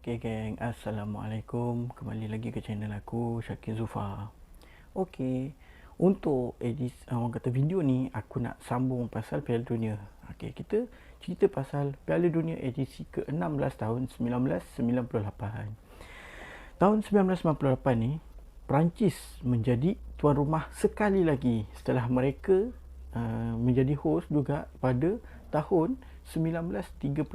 Okay geng, Assalamualaikum. Kembali lagi ke channel aku, Syakir Zufar. Okay, untuk orang kata video ni, aku nak sambung pasal Piala Dunia. Okay, kita cerita pasal Piala Dunia edisi ke-16 tahun 1998. Tahun 1998 ni, Perancis menjadi tuan rumah sekali lagi setelah mereka menjadi host juga pada tahun 1938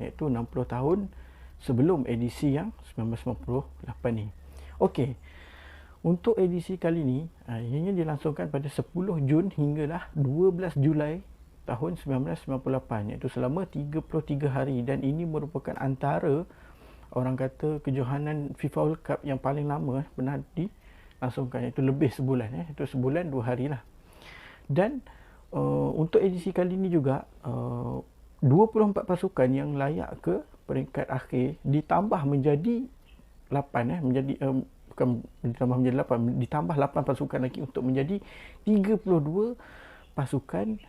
iaitu 60 tahun sebelum edisi yang 1998 ni. Okey. Untuk edisi kali ni ianya dilangsungkan pada 10 Jun hinggalah 12 Julai tahun 1998 iaitu selama 33 hari dan ini merupakan antara orang kata kejohanan FIFA World Cup yang paling lama pernah dilangsungkan iaitu lebih sebulan itu sebulan 2 hari lah. Dan untuk edisi kali ini juga 24 pasukan yang layak ke peringkat akhir ditambah menjadi 8 menjadi bukan ditambah menjadi 8, ditambah 8 pasukan lagi untuk menjadi 32 pasukan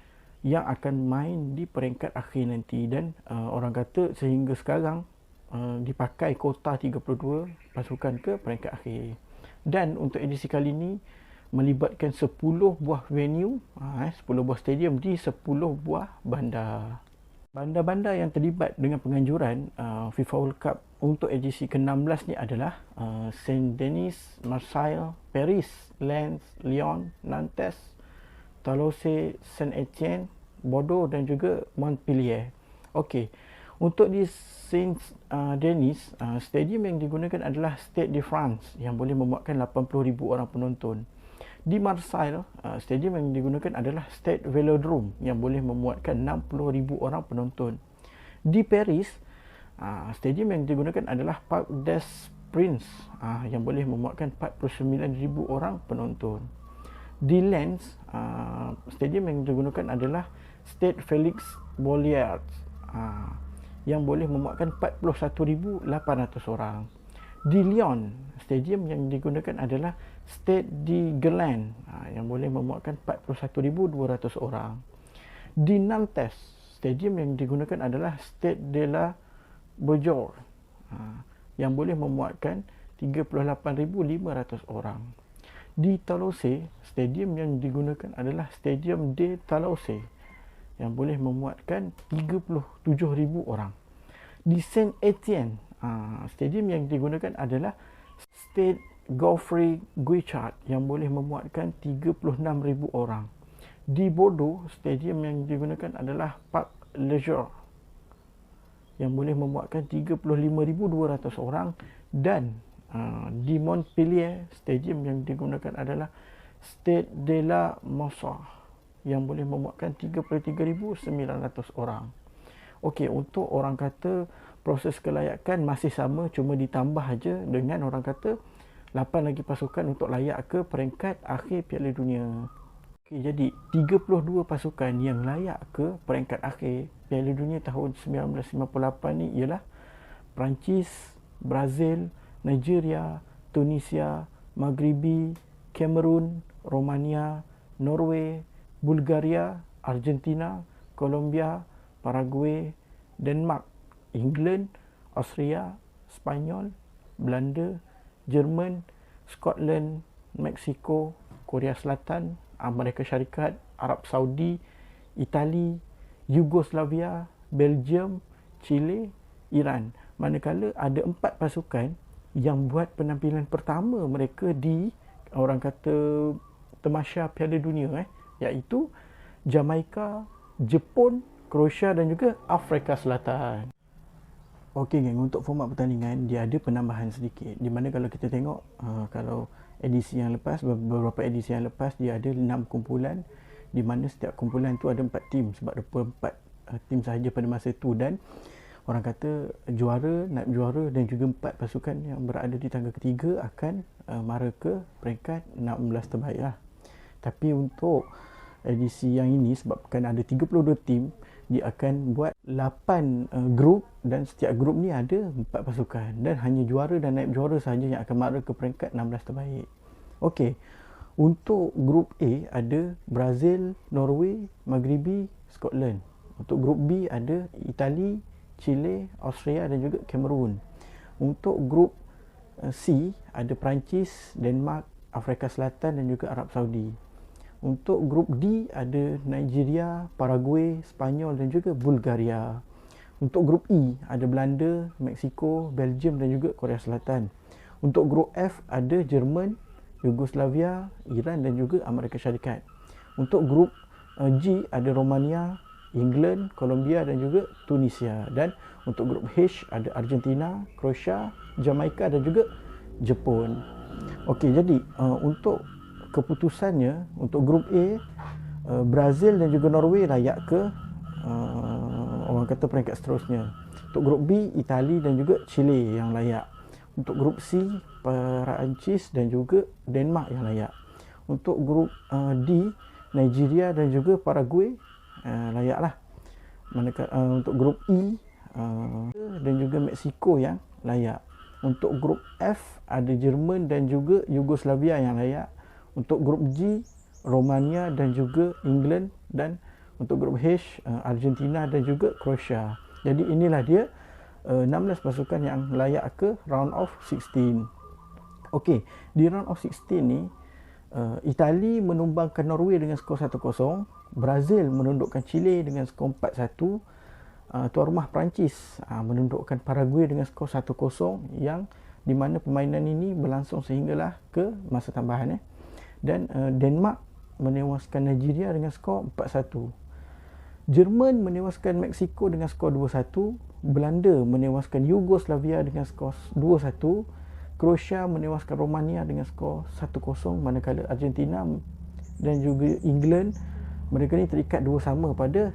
yang akan main di peringkat akhir nanti. Dan orang kata sehingga sekarang dipakai kota 32 pasukan ke peringkat akhir. Dan untuk edisi kali ini melibatkan 10 buah venue, 10 buah stadium di 10 buah bandar. Bandar-bandar yang terlibat dengan penganjuran FIFA World Cup untuk edisi ke-16 ni adalah Saint-Denis, Marseille, Paris, Lens, Lyon, Nantes, Toulouse, Saint-Etienne, Bordeaux dan juga Montpellier. Okey. Untuk di Saint-Denis, stadium yang digunakan adalah Stade de France yang boleh memuatkan 80,000 orang penonton. Di Marseille, stadium yang digunakan adalah Stade Velodrome yang boleh memuatkan 60,000 orang penonton. Di Paris, stadium yang digunakan adalah Parc des Princes yang boleh memuatkan 49,000 orang penonton. Di Lens, stadium yang digunakan adalah Stade Félix Bollaert yang boleh memuatkan 41,800 orang. Di Lyon, stadium yang digunakan adalah Stade de Gerland yang boleh memuatkan 41,200 orang. Di Nantes, stadium yang digunakan adalah Stade de la Beaujoire yang boleh memuatkan 38,500 orang. Di Toulouse, stadium yang digunakan adalah Stadium de Toulouse yang boleh memuatkan 37,000 orang. Di Saint-Etienne, stadium yang digunakan adalah Stade Geoffroy Guichard yang boleh memuatkan 36,000 orang. Di Bordeaux, stadium yang digunakan adalah Parc Leger yang boleh memuatkan 35,200 orang. Dan di Montpellier, stadium yang digunakan adalah Stade de la Mosson yang boleh memuatkan 33,900 orang. Okey, untuk orang kata proses kelayakan masih sama, cuma ditambah aja dengan orang kata 8 lagi pasukan untuk layak ke peringkat akhir Piala Dunia. Okey, jadi 32 pasukan yang layak ke peringkat akhir Piala Dunia tahun 1958 ni ialah Perancis, Brazil, Nigeria, Tunisia, Maghribi, Cameroon, Romania, Norway, Bulgaria, Argentina, Colombia, Paraguay, Denmark, England, Austria, Spanyol, Belanda, Jerman, Scotland, Mexico, Korea Selatan, Amerika Syarikat, Arab Saudi, Itali, Yugoslavia, Belgium, Chile, Iran. Manakala ada 4 pasukan yang buat penampilan pertama mereka di orang kata tamasya Piala Dunia iaitu Jamaika, Jepun, Croatia dan juga Afrika Selatan. Okey geng, untuk format pertandingan dia ada penambahan sedikit. Di mana kalau kita tengok kalau edisi yang lepas, beberapa edisi yang lepas dia ada 6 kumpulan di mana setiap kumpulan tu ada 4 tim sebab 24 tim sahaja pada masa tu. Dan orang kata juara, naib juara dan juga 4 pasukan yang berada di tangga ketiga akan mara ke peringkat 16 terbaik lah. Tapi untuk edisi yang ini sebabkan ada 32 tim, dia akan buat 8 grup dan setiap grup ni ada 4 pasukan dan hanya juara dan naib juara sahaja yang akan mara ke peringkat 16 terbaik. Okey. Untuk grup A ada Brazil, Norway, Maghribi, Scotland. Untuk grup B ada Itali, Chile, Austria dan juga Cameroon. Untuk grup C ada Perancis, Denmark, Afrika Selatan dan juga Arab Saudi. Untuk grup D ada Nigeria, Paraguay, Spanyol dan juga Bulgaria. Untuk grup E ada Belanda, Mexico, Belgium dan juga Korea Selatan. Untuk grup F ada Jerman, Yugoslavia, Iran dan juga Amerika Syarikat. Untuk grup G ada Romania, England, Colombia dan juga Tunisia. Dan untuk grup H ada Argentina, Croatia, Jamaica dan juga Jepun. Okey, jadi untuk keputusannya untuk grup A, Brazil dan juga Norway layak ke orang kata peringkat seterusnya. Untuk grup B, Itali dan juga Chile yang layak. Untuk grup C, Perancis dan juga Denmark yang layak. Untuk grup D, Nigeria dan juga Paraguay layaklah. Manakala untuk grup E dan juga Mexico yang layak. Untuk grup F ada Jerman dan juga Yugoslavia yang layak. Untuk grup G, Romania dan juga England. Dan untuk grup H, Argentina dan juga Croatia. Jadi inilah dia 16 pasukan yang layak ke round of 16. Okey, di round of 16 ni Itali menumbangkan Norway dengan skor 1-0, Brazil menundukkan Chile dengan skor 4-1, tuan rumah Perancis menundukkan Paraguay dengan skor 1-0 yang di mana permainan ini berlangsung sehinggalah ke masa tambahan. Dan Denmark menewaskan Nigeria dengan skor 4-1. Jerman menewaskan Mexico dengan skor 2-1, Belanda menewaskan Yugoslavia dengan skor 2-1, Croatia menewaskan Romania dengan skor 1-0, manakala Argentina dan juga England mereka ni terikat 2-2 pada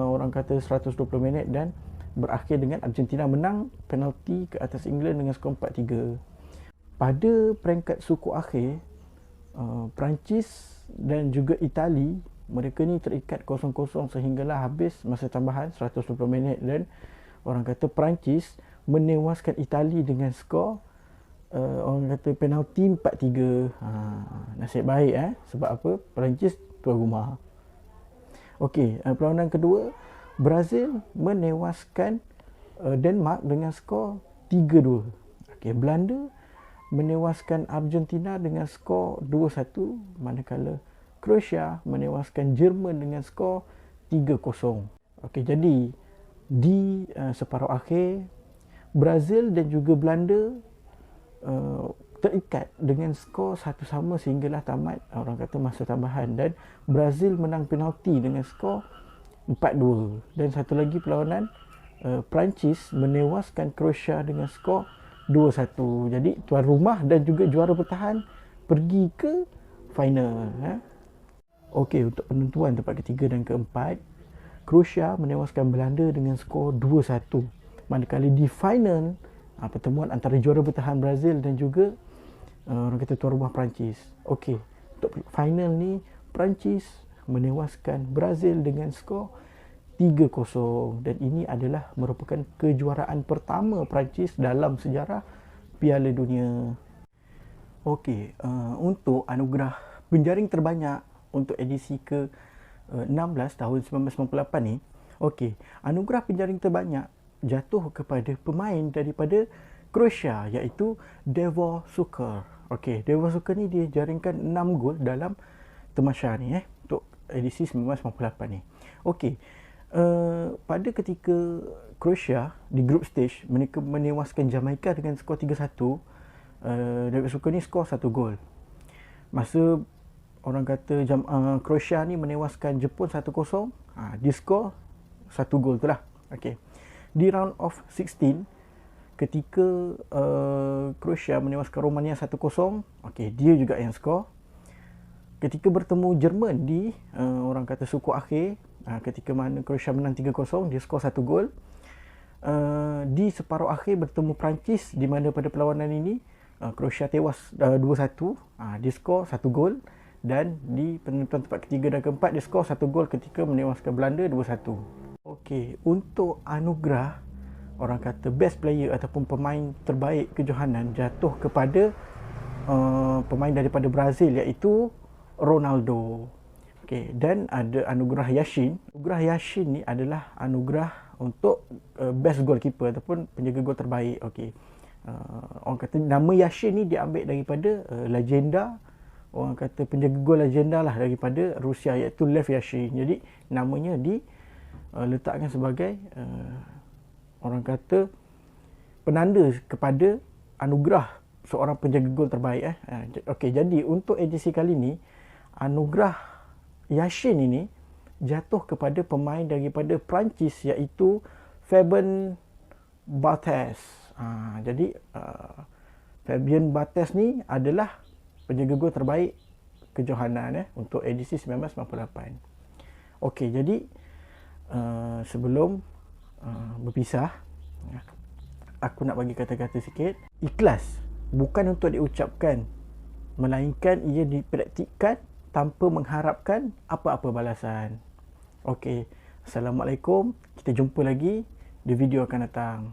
orang kata 120 minit dan berakhir dengan Argentina menang penalti ke atas England dengan skor 4-3. Pada peringkat suku akhir, Perancis dan juga Itali mereka ni terikat 0-0 sehinggalah habis masa tambahan 120 minit dan orang kata Perancis menewaskan Itali dengan skor orang kata penalti 4-3. Nasib baik sebab apa? Perancis tuan rumah. Okey, perlawanan kedua, Brazil menewaskan Denmark dengan skor 3-2. Okey, Belanda menewaskan Argentina dengan skor 2-1, manakala Croatia menewaskan Jerman dengan skor 3-0. Okey, jadi di separuh akhir Brazil dan juga Belanda terikat dengan skor satu sama sehinggalah tamat orang kata masa tambahan dan Brazil menang penalti dengan skor 4-2. Dan satu lagi perlawanan, Perancis menewaskan Croatia dengan skor 2-1. Jadi tuan rumah dan juga juara bertahan pergi ke final. Okey, untuk penentuan tempat ketiga dan keempat, Croatia menewaskan Belanda dengan skor 2-1. Manakala di final pertemuan antara juara bertahan Brazil dan juga orang kata tuan rumah Perancis. Okey, untuk final ni Perancis menewaskan Brazil dengan skor 3-0 dan ini adalah merupakan kejuaraan pertama Perancis dalam sejarah Piala Dunia. Okey, untuk anugerah penjaring terbanyak untuk edisi ke-16 tahun 1998 ni, okey, anugerah penjaring terbanyak jatuh kepada pemain daripada Croatia iaitu Davor Šuker. Okey, Davor Šuker ni dia jaringkan 6 gol dalam Tamasha ni untuk edisi 1998 ni. Okey, pada ketika Croatia di group stage mereka menewaskan Jamaica dengan skor 3-1, Davor Šuker ni skor 1 gol. Masa orang kata Croatia ni menewaskan Jepun 1-0, dia skor 1 gol tu lah. Okey. Di round of 16 ketika Croatia menewaskan Romania 1-0, okey, dia juga yang skor. Ketika bertemu Jerman di orang kata suku akhir, ketika mana Croatia menang 3-0, dia skor 1 gol. Di separuh akhir bertemu Perancis di mana pada perlawanan ini Croatia tewas 2-1, dia skor 1 gol. Dan di penentuan tempat ketiga dan keempat dia skor 1 gol ketika menewaskan Belanda 2-1. Okey, untuk anugerah orang kata best player ataupun pemain terbaik kejohanan jatuh kepada pemain daripada Brazil iaitu Ronaldo. Okey, dan ada anugerah Yashin. Anugerah Yashin ni adalah anugerah untuk best goalkeeper ataupun penjaga gol terbaik. Okey. Orang kata nama Yashin ni diambil daripada legenda, orang kata penjaga gol legenda lah daripada Rusia, iaitu Lev Yashin. Jadi namanya letakkan sebagai orang kata penanda kepada anugerah seorang penjaga gol terbaik. Okey, jadi untuk edisi kali ni anugerah Yashin ini jatuh kepada pemain daripada Perancis, iaitu Fabien Barthez. Jadi Fabien Barthez ni adalah penjaga gol terbaik kejohanan untuk edisi 1998. Okey, jadi sebelum berpisah, aku nak bagi kata-kata sikit. Ikhlas bukan untuk diucapkan, melainkan ia dipraktikkan tanpa mengharapkan apa-apa balasan. Okey, Assalamualaikum. Kita jumpa lagi di video akan datang.